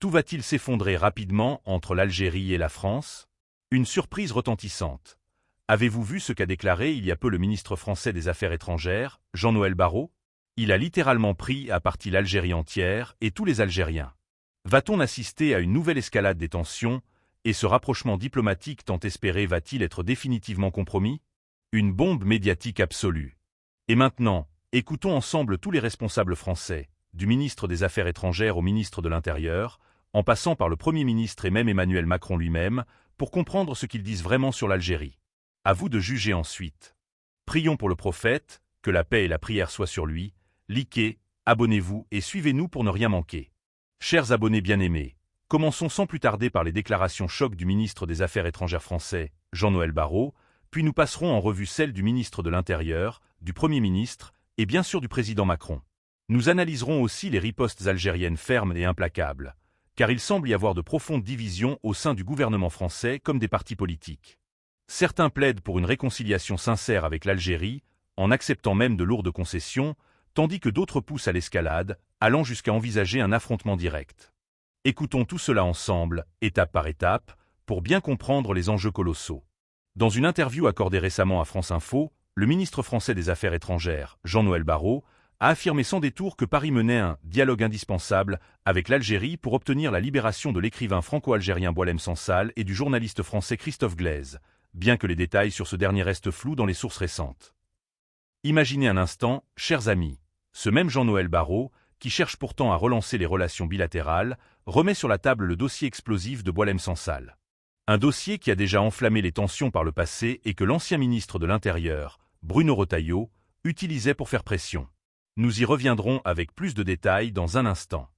Tout va-t-il s'effondrer rapidement entre l'Algérie et la France? Une surprise retentissante. Avez-vous vu ce qu'a déclaré il y a peu le ministre français des Affaires étrangères, Jean-Noël Barrot? Il a littéralement pris à partie l'Algérie entière et tous les Algériens. Va-t-on assister à une nouvelle escalade des tensions, et ce rapprochement diplomatique tant espéré va-t-il être définitivement compromis? Une bombe médiatique absolue. Et maintenant, écoutons ensemble tous les responsables français, du ministre des Affaires étrangères au ministre de l'Intérieur, en passant par le Premier ministre et même Emmanuel Macron lui-même, pour comprendre ce qu'ils disent vraiment sur l'Algérie. À vous de juger ensuite. Prions pour le prophète, que la paix et la prière soient sur lui. Likez, abonnez-vous et suivez-nous pour ne rien manquer. Chers abonnés bien-aimés, commençons sans plus tarder par les déclarations choc du ministre des Affaires étrangères français, Jean-Noël Barrot, puis nous passerons en revue celles du ministre de l'Intérieur, du Premier ministre et bien sûr du président Macron. Nous analyserons aussi les ripostes algériennes fermes et implacables, car il semble y avoir de profondes divisions au sein du gouvernement français comme des partis politiques. Certains plaident pour une réconciliation sincère avec l'Algérie, en acceptant même de lourdes concessions, tandis que d'autres poussent à l'escalade, allant jusqu'à envisager un affrontement direct. Écoutons tout cela ensemble, étape par étape, pour bien comprendre les enjeux colossaux. Dans une interview accordée récemment à France Info, le ministre français des Affaires étrangères, Jean-Noël Barrot, a affirmé sans détour que Paris menait un « dialogue indispensable » avec l'Algérie pour obtenir la libération de l'écrivain franco-algérien Boualem Sansal et du journaliste français Christophe Glaise, bien que les détails sur ce dernier restent flous dans les sources récentes. Imaginez un instant, chers amis, ce même Jean-Noël Barrot, qui cherche pourtant à relancer les relations bilatérales, remet sur la table le dossier explosif de Boualem Sansal. Un dossier qui a déjà enflammé les tensions par le passé et que l'ancien ministre de l'Intérieur, Bruno Retailleau, utilisait pour faire pression. Nous y reviendrons avec plus de détails dans un instant.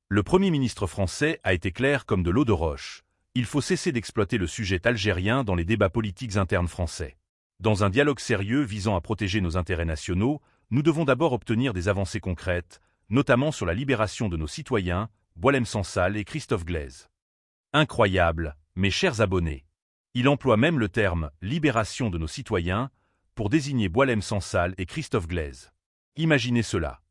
Le Premier ministre français a été clair comme de l'eau de roche. Il faut cesser d'exploiter le sujet algérien dans les débats politiques internes français. Dans un dialogue sérieux visant à protéger nos intérêts nationaux, nous devons d'abord obtenir des avancées concrètes, notamment sur la libération de nos citoyens, Boualem Sansal et Christophe Glaise. Incroyable, mes chers abonnés. Il emploie même le terme « libération de nos citoyens » pour désigner Boualem Sansal et Christophe Glaise. Imaginez cela.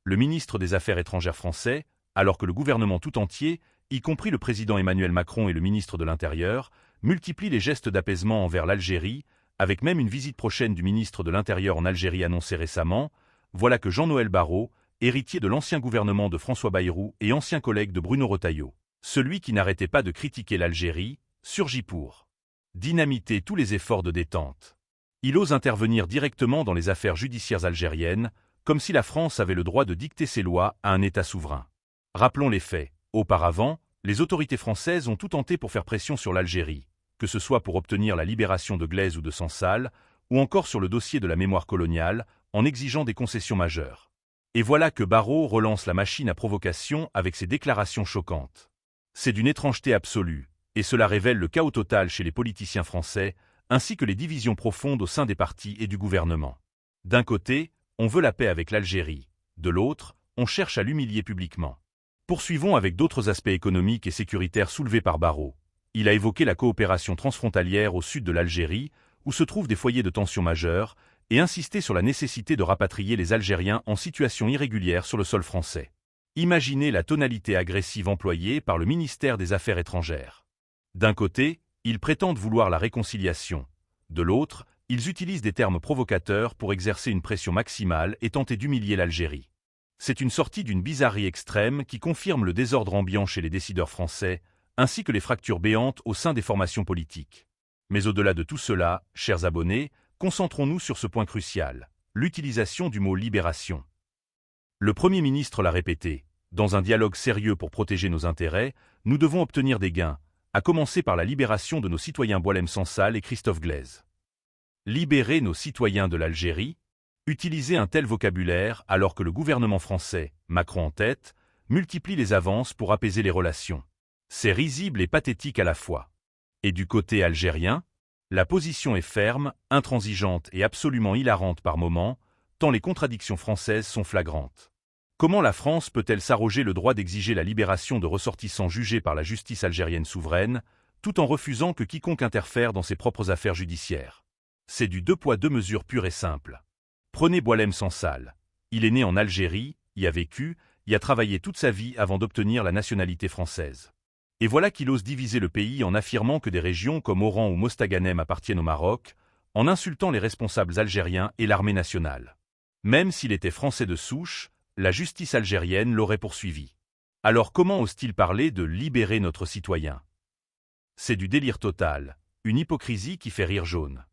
Le ministre des Affaires étrangères français, alors que le gouvernement tout entier, y compris le président Emmanuel Macron et le ministre de l'Intérieur, multiplie les gestes d'apaisement envers l'Algérie, avec même une visite prochaine du ministre de l'Intérieur en Algérie annoncée récemment, voilà que Jean-Noël Barrot, héritier de l'ancien gouvernement de François Bayrou et ancien collègue de Bruno Retailleau, celui qui n'arrêtait pas de critiquer l'Algérie, surgit pour dynamiter tous les efforts de détente. Il ose intervenir directement dans les affaires judiciaires algériennes, comme si la France avait le droit de dicter ses lois à un État souverain. Rappelons les faits. Auparavant, les autorités françaises ont tout tenté pour faire pression sur l'Algérie, que ce soit pour obtenir la libération de Glaise ou de Sansal, ou encore sur le dossier de la mémoire coloniale, en exigeant des concessions majeures. Et voilà que Barrot relance la machine à provocation avec ses déclarations choquantes. C'est d'une étrangeté absolue, et cela révèle le chaos total chez les politiciens français, ainsi que les divisions profondes au sein des partis et du gouvernement. D'un côté, on veut la paix avec l'Algérie, de l'autre, on cherche à l'humilier publiquement. Poursuivons avec d'autres aspects économiques et sécuritaires soulevés par Barrot. Il a évoqué la coopération transfrontalière au sud de l'Algérie, où se trouvent des foyers de tension majeures, et insisté sur la nécessité de rapatrier les Algériens en situation irrégulière sur le sol français. Imaginez la tonalité agressive employée par le ministère des Affaires étrangères. D'un côté, ils prétendent vouloir la réconciliation. De l'autre, ils utilisent des termes provocateurs pour exercer une pression maximale et tenter d'humilier l'Algérie. C'est une sortie d'une bizarrerie extrême qui confirme le désordre ambiant chez les décideurs français, ainsi que les fractures béantes au sein des formations politiques. Mais au-delà de tout cela, chers abonnés, concentrons-nous sur ce point crucial, l'utilisation du mot « libération ». Le Premier ministre l'a répété, dans un dialogue sérieux pour protéger nos intérêts, nous devons obtenir des gains, à commencer par la libération de nos citoyens Boualem Sansal et Christophe Glaise. Libérer nos citoyens de l'Algérie? Utiliser un tel vocabulaire alors que le gouvernement français, Macron en tête, multiplie les avances pour apaiser les relations. C'est risible et pathétique à la fois. Et du côté algérien, la position est ferme, intransigeante et absolument hilarante par moments, tant les contradictions françaises sont flagrantes. Comment la France peut-elle s'arroger le droit d'exiger la libération de ressortissants jugés par la justice algérienne souveraine, tout en refusant que quiconque interfère dans ses propres affaires judiciaires? C'est du deux poids deux mesures pur et simple. Prenez Boualem Sansal. Il est né en Algérie, y a vécu, y a travaillé toute sa vie avant d'obtenir la nationalité française. Et voilà qu'il ose diviser le pays en affirmant que des régions comme Oran ou Mostaganem appartiennent au Maroc, en insultant les responsables algériens et l'armée nationale. Même s'il était français de souche, la justice algérienne l'aurait poursuivi. Alors comment ose-t-il parler de libérer notre citoyen? C'est du délire total, une hypocrisie qui fait rire jaune.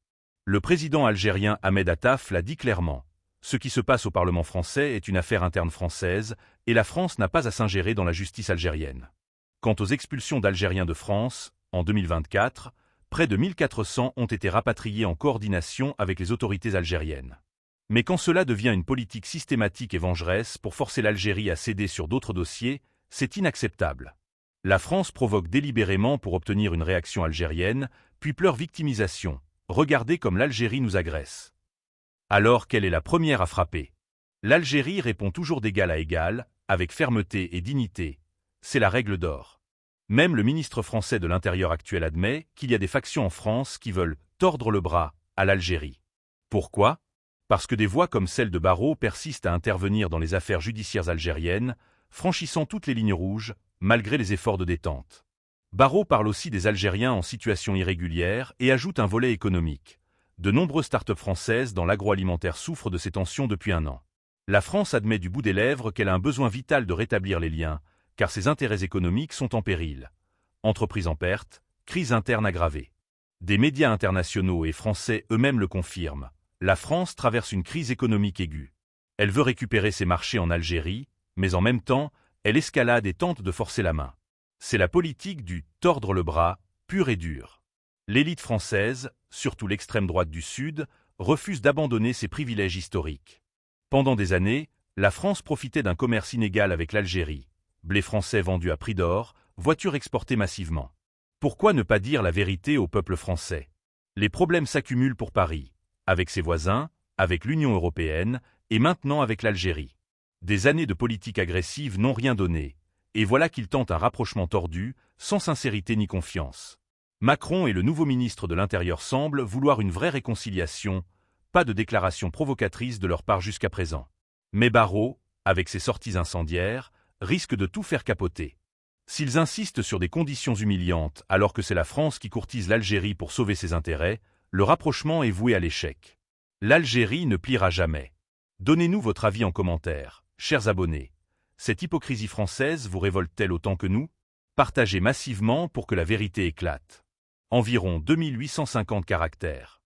Le président algérien Ahmed Attaf l'a dit clairement. Ce qui se passe au Parlement français est une affaire interne française, et la France n'a pas à s'ingérer dans la justice algérienne. Quant aux expulsions d'Algériens de France, en 2024, près de 1400 ont été rapatriés en coordination avec les autorités algériennes. Mais quand cela devient une politique systématique et vengeresse pour forcer l'Algérie à céder sur d'autres dossiers, c'est inacceptable. La France provoque délibérément pour obtenir une réaction algérienne, puis pleure victimisation. Regardez comme l'Algérie nous agresse. Alors quelle est la première à frapper? L'Algérie répond toujours d'égal à égal, avec fermeté et dignité. C'est la règle d'or. Même le ministre français de l'Intérieur actuel admet qu'il y a des factions en France qui veulent tordre le bras à l'Algérie. Pourquoi? Parce que des voix comme celle de Barrot persistent à intervenir dans les affaires judiciaires algériennes, franchissant toutes les lignes rouges, malgré les efforts de détente. Barrot parle aussi des Algériens en situation irrégulière et ajoute un volet économique. De nombreuses start-up françaises dans l'agroalimentaire souffrent de ces tensions depuis un an. La France admet du bout des lèvres qu'elle a un besoin vital de rétablir les liens, car ses intérêts économiques sont en péril. Entreprises en perte, crise interne aggravée. Des médias internationaux et français eux-mêmes le confirment. La France traverse une crise économique aiguë. Elle veut récupérer ses marchés en Algérie, mais en même temps, elle escalade et tente de forcer la main. C'est la politique du « tordre le bras » pure et dure. L'élite française, surtout l'extrême droite du Sud, refuse d'abandonner ses privilèges historiques. Pendant des années, la France profitait d'un commerce inégal avec l'Algérie. Blé français vendu à prix d'or, voitures exportées massivement. Pourquoi ne pas dire la vérité au peuple français? Les problèmes s'accumulent pour Paris, avec ses voisins, avec l'Union européenne et maintenant avec l'Algérie. Des années de politique agressive n'ont rien donné, et voilà qu'il tente un rapprochement tordu, sans sincérité ni confiance. Macron et le nouveau ministre de l'Intérieur semblent vouloir une vraie réconciliation, pas de déclarations provocatrices de leur part jusqu'à présent. Mais Barrot, avec ses sorties incendiaires, risque de tout faire capoter. S'ils insistent sur des conditions humiliantes alors que c'est la France qui courtise l'Algérie pour sauver ses intérêts, le rapprochement est voué à l'échec. L'Algérie ne pliera jamais. Donnez-nous votre avis en commentaire, chers abonnés. Cette hypocrisie française vous révolte-t-elle autant que nous? Partagez massivement pour que la vérité éclate. Environ 2850 caractères.